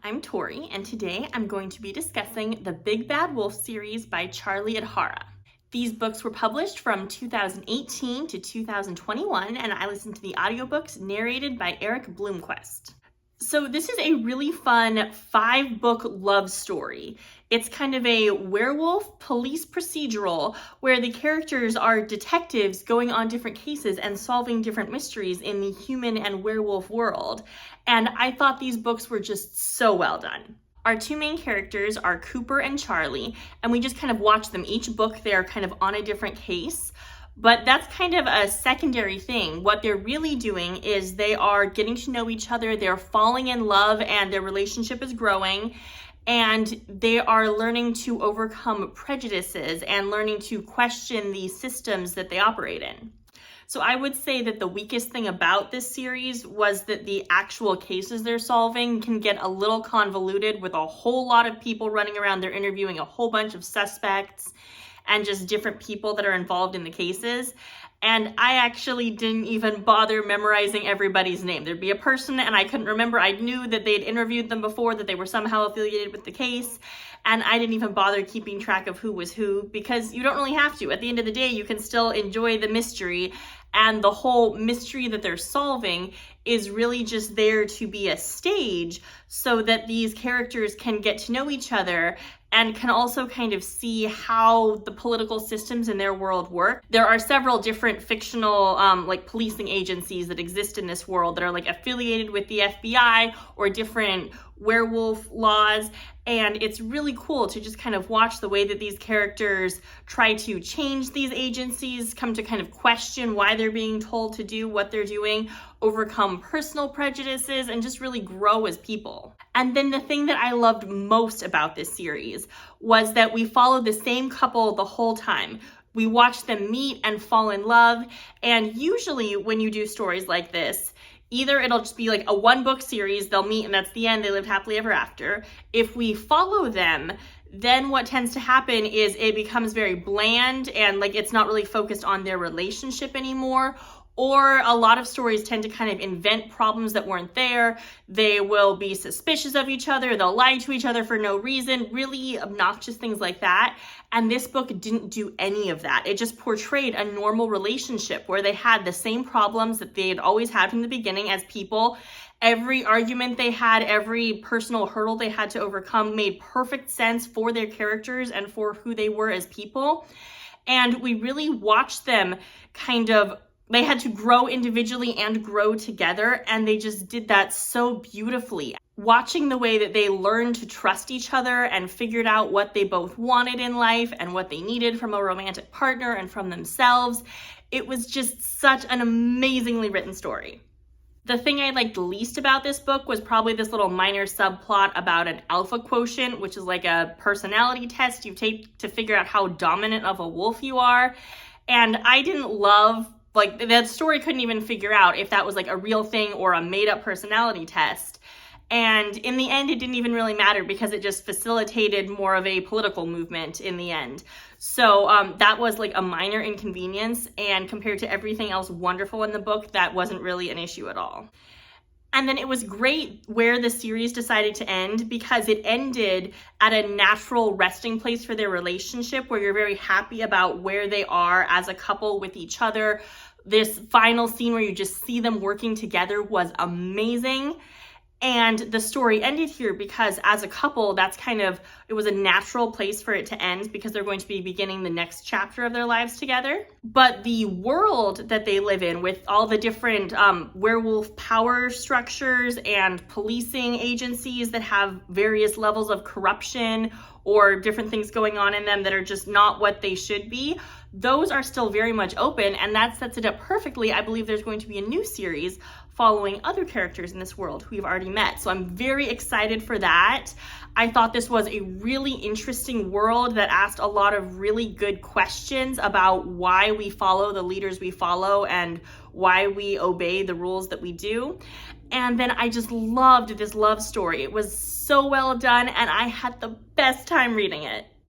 I'm Tori, and today I'm going to be discussing the Big Bad Wolf series by Charlie Adhara. These books were published from 2018 to 2021, and I listened to the audiobooks narrated by Eric Bloomquist. So this is a really fun 5-book love story. It's kind of a werewolf police procedural where the characters are detectives going on different cases and solving different mysteries in the human and werewolf world. And I thought these books were just so well done. Our two main characters are Cooper and Charlie, and we just kind of watch them. Each book they're kind of on a different case. But that's kind of a secondary thing. What they're really doing is they are getting to know each other, they're falling in love, and their relationship is growing. And they are learning to overcome prejudices and learning to question the systems that they operate in. So I would say that the weakest thing about this series was that the actual cases they're solving can get a little convoluted with a whole lot of people running around. They're interviewing a whole bunch of suspects and just different people that are involved in the cases. And I actually didn't even bother memorizing everybody's name. There'd be a person and I couldn't remember. I knew that they'd interviewed them before, that they were somehow affiliated with the case. And I didn't even bother keeping track of who was who because you don't really have to. At the end of the day, you can still enjoy the mystery. And the whole mystery that they're solving is really just there to be a stage so that these characters can get to know each other and can also kind of see how the political systems in their world work. There are several different fictional policing agencies that exist in this world that are affiliated with the FBI or different werewolf laws. And it's really cool to just kind of watch the way that these characters try to change these agencies, come to kind of question why they're being told to do what they're doing, overcome personal prejudices, and just really grow as people. And then the thing that I loved most about this series was that we followed the same couple the whole time. We watched them meet and fall in love. And usually when you do stories like this, either it'll just be like a 1-book series, they'll meet and that's the end, they lived happily ever after. If we follow them, then what tends to happen is it becomes very bland and it's not really focused on their relationship anymore. Or a lot of stories tend to kind of invent problems that weren't there. They will be suspicious of each other. They'll lie to each other for no reason, really obnoxious things like that. And this book didn't do any of that. It just portrayed a normal relationship where they had the same problems that they had always had from the beginning as people. Every argument they had, every personal hurdle they had to overcome made perfect sense for their characters and for who they were as people. And we really watched them they had to grow individually and grow together, and they just did that so beautifully. Watching the way that they learned to trust each other and figured out what they both wanted in life and what they needed from a romantic partner and from themselves, it was just such an amazingly written story. The thing I liked least about this book was probably this little minor subplot about an alpha quotient, which is like a personality test you take to figure out how dominant of a wolf you are. And I didn't love that story couldn't even figure out if that was a real thing or a made-up personality test. And in the end, it didn't even really matter because it just facilitated more of a political movement in the end. So that was a minor inconvenience, and compared to everything else wonderful in the book, that wasn't really an issue at all. And then it was great where the series decided to end because it ended at a natural resting place for their relationship where you're very happy about where they are as a couple with each other. This final scene where you just see them working together was amazing. And the story ended here because as a couple, it was a natural place for it to end because they're going to be beginning the next chapter of their lives together. But the world that they live in with all the different werewolf power structures and policing agencies that have various levels of corruption or different things going on in them that are just not what they should be, those are still very much open, and that sets it up perfectly. I believe there's going to be a new series following other characters in this world who we've already met. So I'm very excited for that. I thought this was a really interesting world that asked a lot of really good questions about why we follow the leaders we follow and why we obey the rules that we do. And then I just loved this love story. It was so well done, and I had the best time reading it.